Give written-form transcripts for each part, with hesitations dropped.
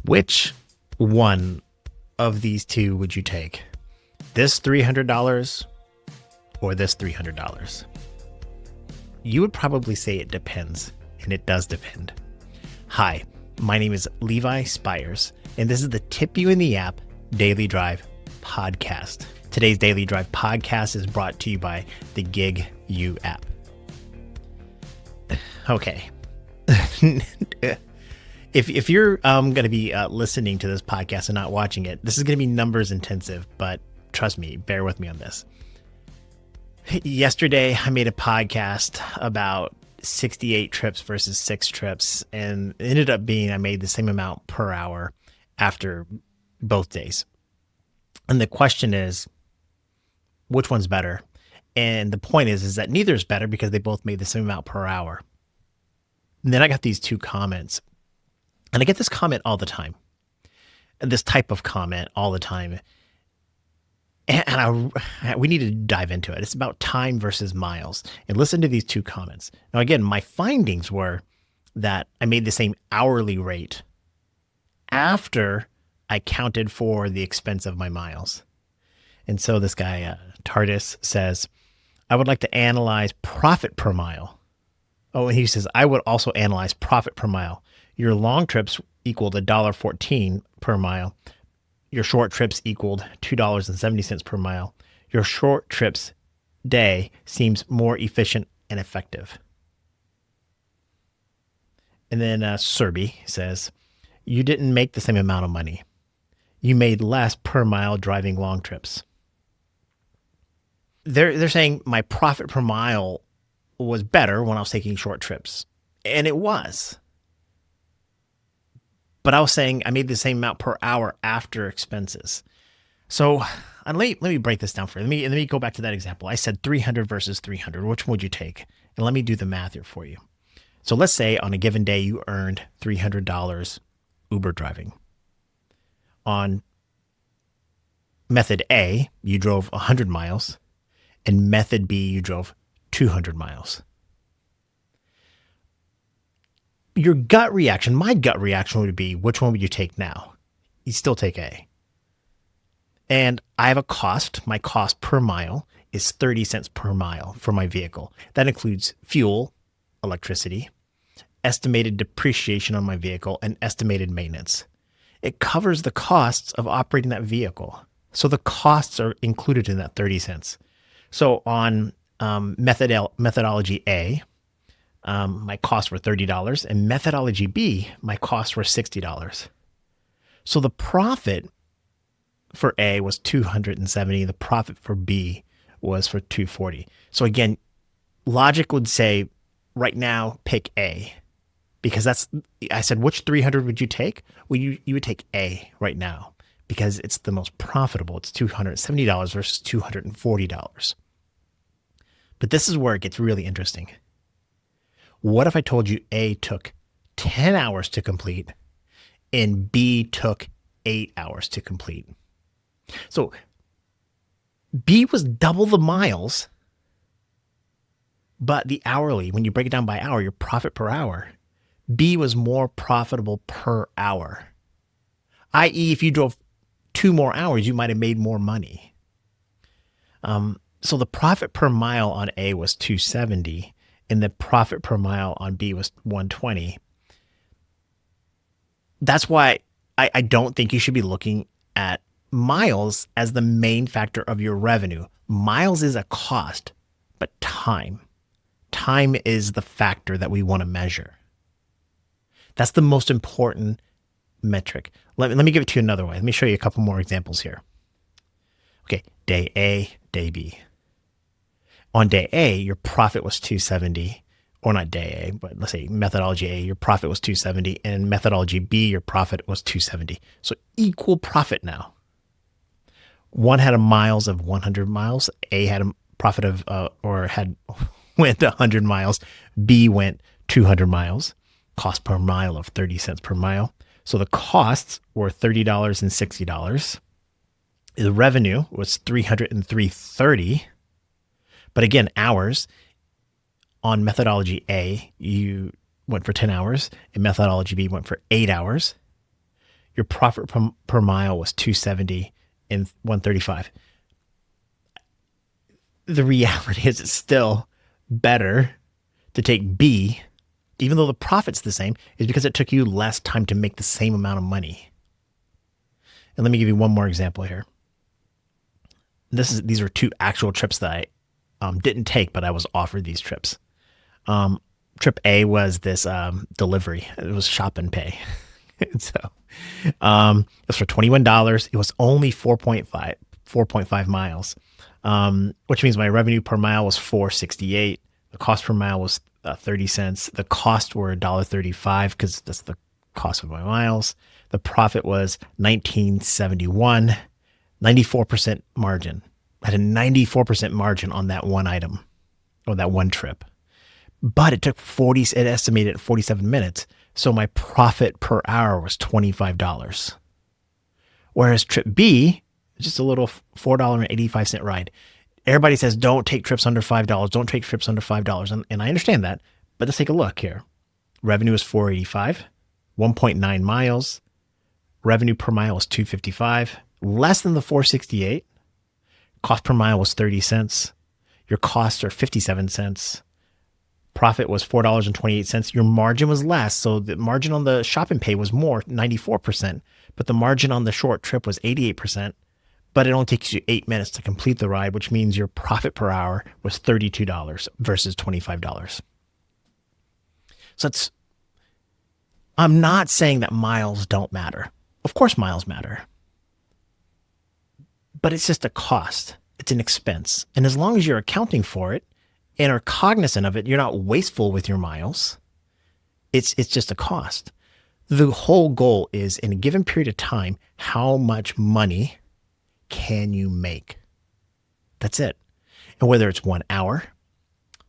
Which one of these two would you take? This $300 or this $300? You would probably say it depends, and it does depend. Hi, my name is Levi Spires, and this is the Tip You in the App Daily Drive podcast. Today's Daily Drive podcast is brought to you by the Gig U app. Okay. If you're going to be listening to this podcast and not watching it, this is going to be numbers intensive, but trust me, bear with me on this. Yesterday, I made a podcast about 68 trips versus 6 trips, and it ended up being I made the same amount per hour after both days. And the question is, which one's better? And the point is that neither is better because they both made the same amount per hour. And then I got these two comments. And I get this comment all the time, this type of comment all the time. And we need to dive into it. It's about time versus miles. And listen to these two comments. Now, again, my findings were that I made the same hourly rate after I counted for the expense of my miles. And so this guy, Tardis, says, I would like to analyze profit per mile. Oh, and he says, I would also analyze profit per mile. Your long trips equaled $1.14 per mile. Your short trips equaled $2.70 per mile. Your short trips day seems more efficient and effective. And then Serby says, you didn't make the same amount of money. You made less per mile driving long trips. They're saying my profit per mile was better when I was taking short trips. And it was. But I was saying I made the same amount per hour after expenses. So let me break this down for you. Let me go back to that example. I said 300 versus 300. Which one would you take? And let me do the math here for you. So let's say on a given day you earned $300 Uber driving. On method A, you drove 100 miles. And method B, you drove 200 miles. Your gut reaction, my gut reaction would be, which one would you take now? You still take A. And I have a cost. My cost per mile is 30 cents per mile for my vehicle. That includes fuel, electricity, estimated depreciation on my vehicle, and estimated maintenance. It covers the costs of operating that vehicle. So the costs are included in that 30 cents. So on methodology A, my costs were $30, and methodology B, my costs were $60. So the profit for A was $270. The profit for B was for $240. So again, logic would say right now pick A, because I said, which 300 would you take? Well, you would take A right now because it's the most profitable. It's $270 versus $240. But this is where it gets really interesting. What if I told you A took 10 hours to complete and B took 8 hours to complete? So B was double the miles, but the hourly, when you break it down by hour, your profit per hour, B was more profitable per hour. i.e., if you drove 2 more hours, you might have made more money. So the profit per mile on A was $270. And the profit per mile on B was $120. That's why I don't think you should be looking at miles as the main factor of your revenue. Miles is a cost, but time is the factor that we want to measure. That's the most important metric. Let me give it to you another way. Let me show you a couple more examples here. Okay, day A, day B. On day A, your profit was $270, or not day A, but let's say methodology A, your profit was $270, and methodology B, your profit was $270. So equal profit now. One had a miles of 100 miles. A had a profit of, went 100 miles. B went 200 miles. Cost per mile of 30 cents per mile. So the costs were $30 and $60. The revenue was $303.30. But again, hours on methodology A, you went for 10 hours, and methodology B went for 8 hours. Your profit per mile was 270 and 135. The reality is it's still better to take B, even though the profit's the same, is because it took you less time to make the same amount of money. And let me give you one more example here. These are two actual trips that I didn't take, but I was offered these trips. Trip A was this delivery. It was shop and pay. So it was for $21. It was only 4.5 miles, which means my revenue per mile was $4.68. The cost per mile was 30 cents. The costs were $1.35 because that's the cost of my miles. The profit was $19.71, 94% margin. I had a 94% margin on that one item or that one trip. But it took it estimated at 47 minutes. So my profit per hour was $25. Whereas trip B, just a little $4.85 ride. Everybody says, don't take trips under $5. Don't take trips under $5. And I understand that, but let's take a look here. Revenue is $4.85, 1.9 miles. Revenue per mile was $2.55, less than the $4.68. Cost per mile was 30 cents. Your costs are 57 cents. Profit was $4.28. Your margin was less. So the margin on the shop and pay was more, 94%, but the margin on the short trip was 88%. But it only takes you 8 minutes to complete the ride, which means your profit per hour was $32 versus $25. So I'm not saying that miles don't matter. Of course, miles matter. But it's just a cost. It's an expense. And as long as you're accounting for it and are cognizant of it, you're not wasteful with your miles. It's just a cost. The whole goal is, in a given period of time, how much money can you make? That's it. And whether it's 1 hour,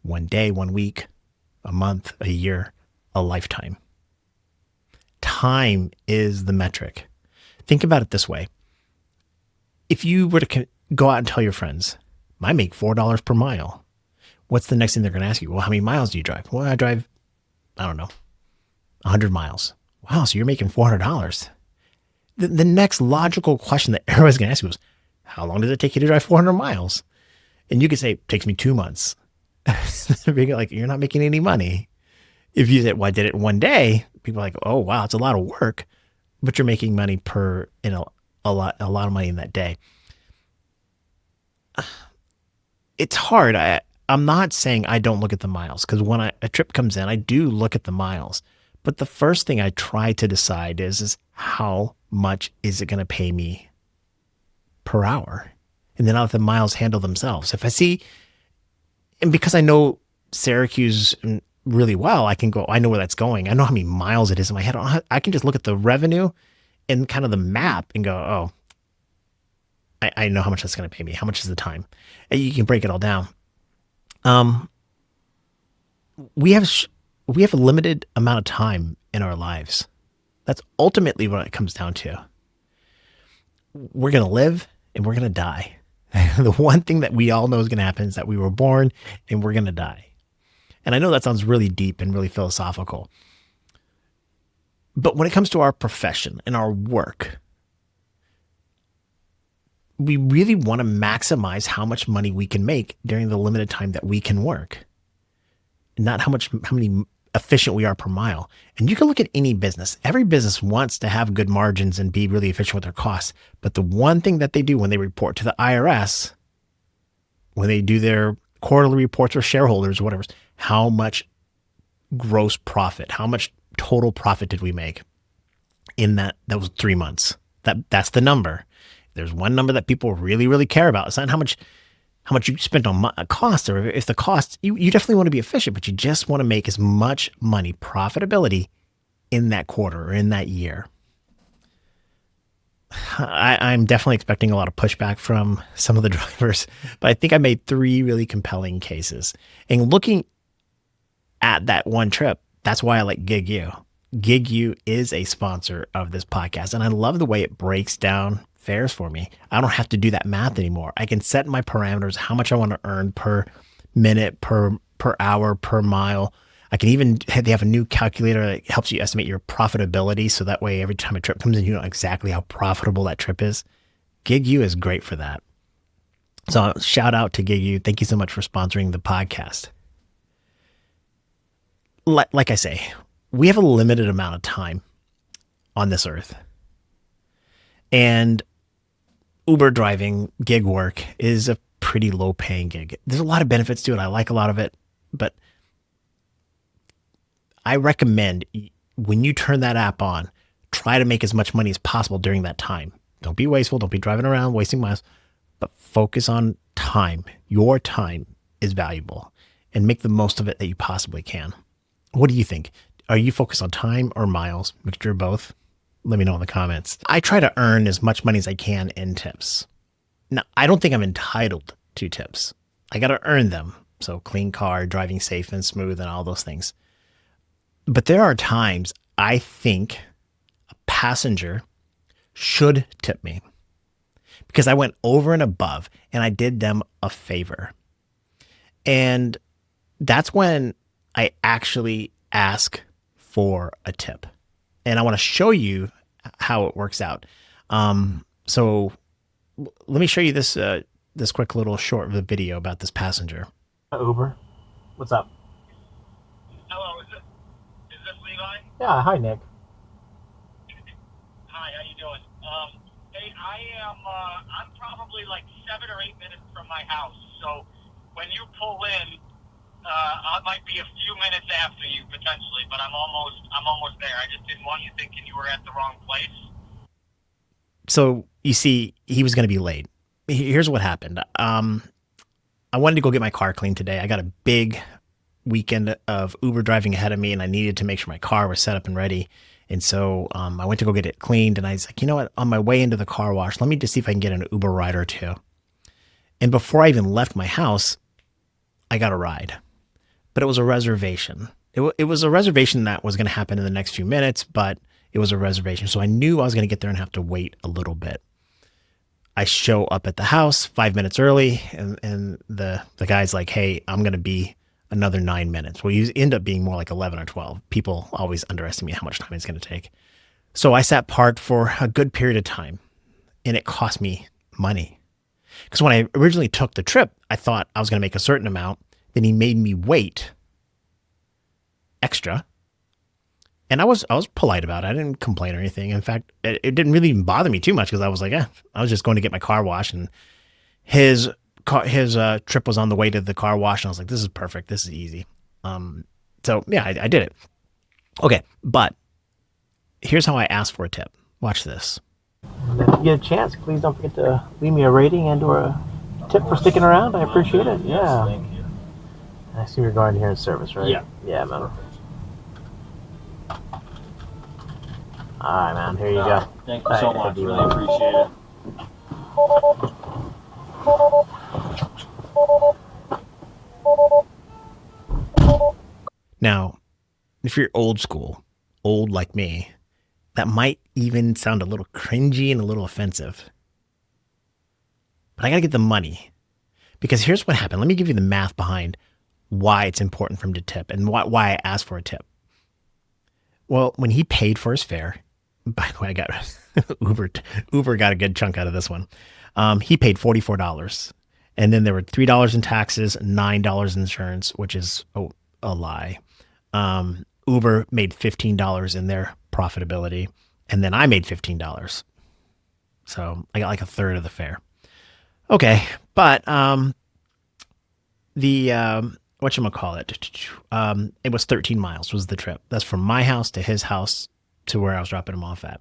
1 day, 1 week, a month, a year, a lifetime. Time is the metric. Think about it this way. If you were to go out and tell your friends, I make $4 per mile, what's the next thing they're going to ask you? Well, how many miles do you drive? Well, I drive, I don't know, 100 miles. Wow, so you're making $400. The next logical question that everybody's going to ask you is, how long does it take you to drive 400 miles? And you could say, it takes me 2 months. Like, you're not making any money. If you say, well, I did it in 1 day, people are like, oh, wow, it's a lot of work, but you're making money a lot of money in that day. It's hard. I'm not saying I don't look at the miles, because when a trip comes in, I do look at the miles. But the first thing I try to decide is how much is it going to pay me per hour? And then I'll let the miles handle themselves. If I see, and because I know Syracuse really well, I know where that's going. I know how many miles it is in my head. I can just look at the revenue and kind of the map and go, oh, I know how much that's going to pay me. How much is the time? And you can break it all down. We have a limited amount of time in our lives. That's ultimately what it comes down to. We're going to live and we're going to die. The one thing that we all know is going to happen is that we were born and we're going to die. And I know that sounds really deep and really philosophical. But when it comes to our profession and our work, we really want to maximize how much money we can make during the limited time that we can work, not how many efficient we are per mile. And you can look at any business. Every business wants to have good margins and be really efficient with their costs. But the one thing that they do when they report to the IRS, when they do their quarterly reports or shareholders or whatever, how much gross profit, how much total profit did we make in that was 3 months? That's the number. There's one number that people really, really care about. It's not how much you spent on cost, or if the cost, you definitely want to be efficient, but you just want to make as much money, profitability, in that quarter or in that year. I'm definitely expecting a lot of pushback from some of the drivers, but I think I made 3 really compelling cases. And looking at that one trip, that's why I like Gig U. Gig U is a sponsor of this podcast, and I love the way it breaks down fares for me. I don't have to do that math anymore. I can set my parameters, how much I want to earn per minute, per hour, per mile. I can even they have a new calculator that helps you estimate your profitability. So that way, every time a trip comes in, you know exactly how profitable that trip is. GigU is great for that. So shout out to GigU. Thank you so much for sponsoring the podcast. Like I say, we have a limited amount of time on this earth. And Uber driving, gig work is a pretty low paying gig. There's a lot of benefits to it. I like a lot of it, but I recommend when you turn that app on, try to make as much money as possible during that time. Don't be wasteful. Don't be driving around wasting miles, but focus on time. Your time is valuable and make the most of it that you possibly can. What do you think? Are you focused on time or miles? Mixture of both? Let me know in the comments. I try to earn as much money as I can in tips. Now, I don't think I'm entitled to tips. I got to earn them. So clean car, driving safe and smooth and all those things. But there are times I think a passenger should tip me because I went over and above and I did them a favor. And that's when I actually ask for a tip. And I want to show you how it works out. So let me show you this this quick little short video about this passenger. Uber, what's up? Hello, is this Levi? Yeah, hi Nick. Hi, how you doing? Hey, I'm probably like 7 or 8 minutes from my house. So when you pull in, I might be a few minutes after you potentially, but I'm almost there. I just didn't want you thinking you were at the wrong place. So you see, he was going to be late. Here's what happened. I wanted to go get my car cleaned today. I got a big weekend of Uber driving ahead of me, and I needed to make sure my car was set up and ready. And so I went to go get it cleaned, and I was like, you know what? On my way into the car wash, let me just see if I can get an Uber ride or two. And before I even left my house, I got a ride. But it was a reservation. It was a reservation that was going to happen in the next few minutes, but it was a reservation. So I knew I was going to get there and have to wait a little bit. I show up at the house 5 minutes early, and the guy's like, hey, I'm going to be another 9 minutes. Well, you end up being more like 11 or 12. People always underestimate how much time it's going to take. So I sat parked for a good period of time, and it cost me money. Because when I originally took the trip, I thought I was going to make a certain amount. Then he made me wait extra. And I was polite about it. I didn't complain or anything. In fact, it didn't really even bother me too much because I was like, I was just going to get my car washed, and his trip was on the way to the car wash, and I was like, this is perfect. This is easy. So yeah, I did it. Okay, but here's how I asked for a tip. Watch this. If you get a chance, please don't forget to leave me a rating and or a tip for sticking around. I appreciate it. Yes, Yeah. thank you. I see you're going here in service, right? Yeah. Yeah, man. All right, man. Here you go. Thank you so much. Really appreciate it. Now, if you're old school, old like me, that might even sound a little cringy and a little offensive. But I got to get the money. Because here's what happened. Let me give you the math behind why it's important for him to tip and why I asked for a tip. Well, when he paid for his fare, by the way, I got Uber got a good chunk out of this one. He paid $44. And then there were $3 in taxes, $9 in insurance, which is a lie. Uber made $15 in their profitability, and then I made $15. So I got like a third of the fare. Okay, but whatchamacallit, it was 13 miles was the trip. That's from my house to his house to where I was dropping him off at.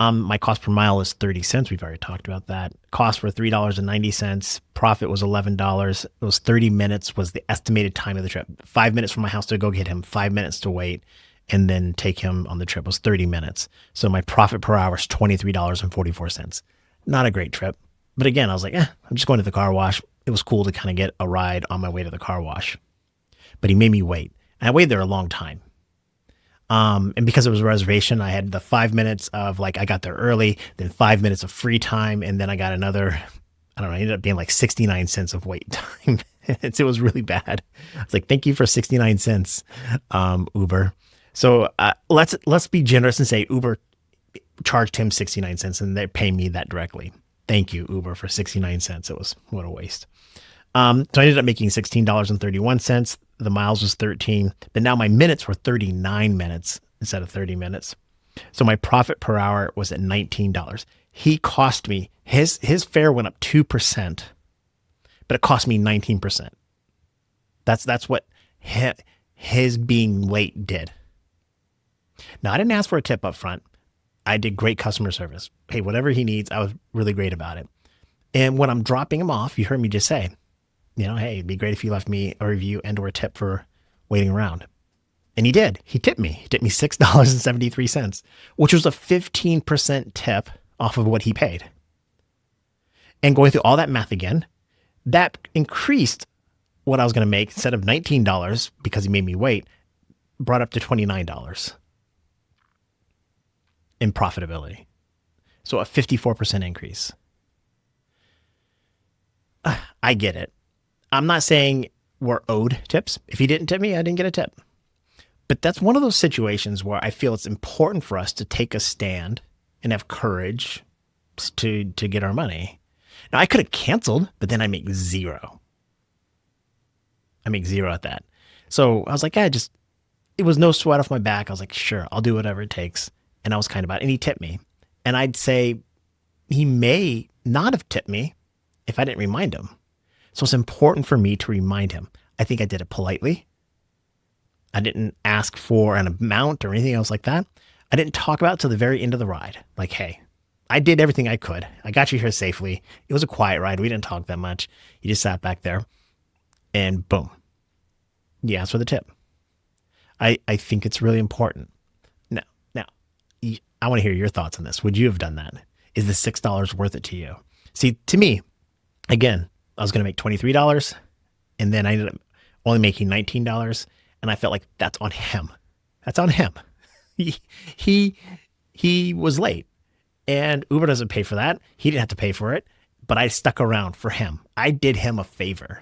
My cost per mile is 30 cents. We've already talked about that. Costs were $3.90. Profit was $11. It was 30 minutes was the estimated time of the trip. 5 minutes from my house to go get him, 5 minutes to wait, and then take him on the trip was 30 minutes. So my profit per hour is $23.44. Not a great trip. But again, I was like, I'm just going to the car wash. It was cool to kind of get a ride on my way to the car wash. But he made me wait. And I waited there a long time. And because it was a reservation, I had the 5 minutes of like, I got there early, then 5 minutes of free time. And then I got another I don't know, it ended up being like 69 cents of wait time. It was really bad. I was like, thank you for 69 cents, Uber. So let's be generous and say Uber charged him 69 cents and they're paying me that directly. Thank you, Uber, for 69 cents. It was what a waste. So I ended up making $16.31. The miles was 13, but now my minutes were 39 minutes instead of 30 minutes. So my profit per hour was at $19. He cost me, his fare went up 2%, but it cost me 19%. That's what his being late did. Now, I didn't ask for a tip up front. I did great customer service. Hey, whatever he needs, I was really great about it. And when I'm dropping him off, you heard me just say, hey, it'd be great if you left me a review and or a tip for waiting around. And he did. He tipped me. He tipped me $6.73, which was a 15% tip off of what he paid. And going through all that math again, that increased what I was going to make. Instead of $19 because he made me wait, brought up to $29 in profitability. So a 54% increase. I get it. I'm not saying we're owed tips. If he didn't tip me, I didn't get a tip. But that's one of those situations where I feel it's important for us to take a stand and have courage to get our money. Now, I could have canceled, but then I make zero. I make zero at that. So I was like, it was no sweat off my back. I was like, sure, I'll do whatever it takes. And I was kind of about it. And he tipped me. And I'd say he may not have tipped me if I didn't remind him. So it's important for me to remind him. I think I did it politely. I didn't ask for an amount or anything else like that. I didn't talk about it till the very end of the ride. Like, hey, I did everything I could. I got you here safely. It was a quiet ride. We didn't talk that much. You just sat back there and boom. You asked for the tip. I think it's really important. Now, I want to hear your thoughts on this. Would you have done that? Is the $6 worth it to you? See, to me, again, I was going to make $23 and then I ended up only making $19. And I felt like that's on him. That's on him. He was late and Uber doesn't pay for that. He didn't have to pay for it, but I stuck around for him. I did him a favor.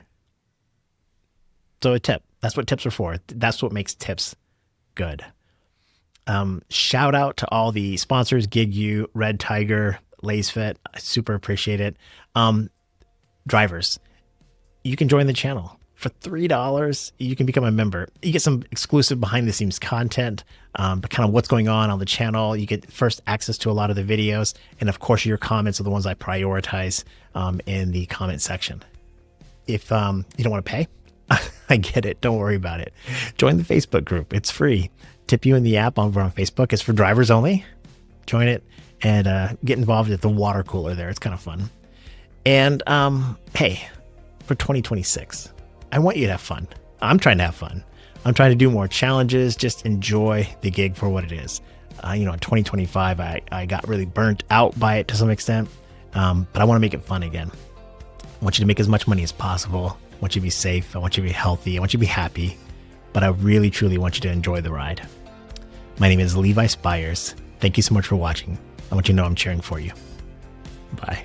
So a tip, that's what tips are for. That's what makes tips good. Shout out to all the sponsors, GigU, Redtiger, LaceFit. I super appreciate it. Drivers, you can join the channel. For $3, you can become a member. You get some exclusive behind the scenes content, kind of what's going on the channel. You get first access to a lot of the videos. And of course, your comments are the ones I prioritize in the comment section. If you don't want to pay, I get it. Don't worry about it. Join the Facebook group. It's free. Tip you in the app over on Facebook. It's for drivers only. Join it and get involved at the water cooler there. It's kind of fun. And hey, for 2026, I want you to have fun. I'm trying to have fun. I'm trying to do more challenges, just enjoy the gig for what it is. In 2025, I got really burnt out by it to some extent, but I want to make it fun again. I want you to make as much money as possible. I want you to be safe. I want you to be healthy. I want you to be happy, but I really, truly want you to enjoy the ride. My name is Levi Spires. Thank you so much for watching. I want you to know I'm cheering for you. Bye.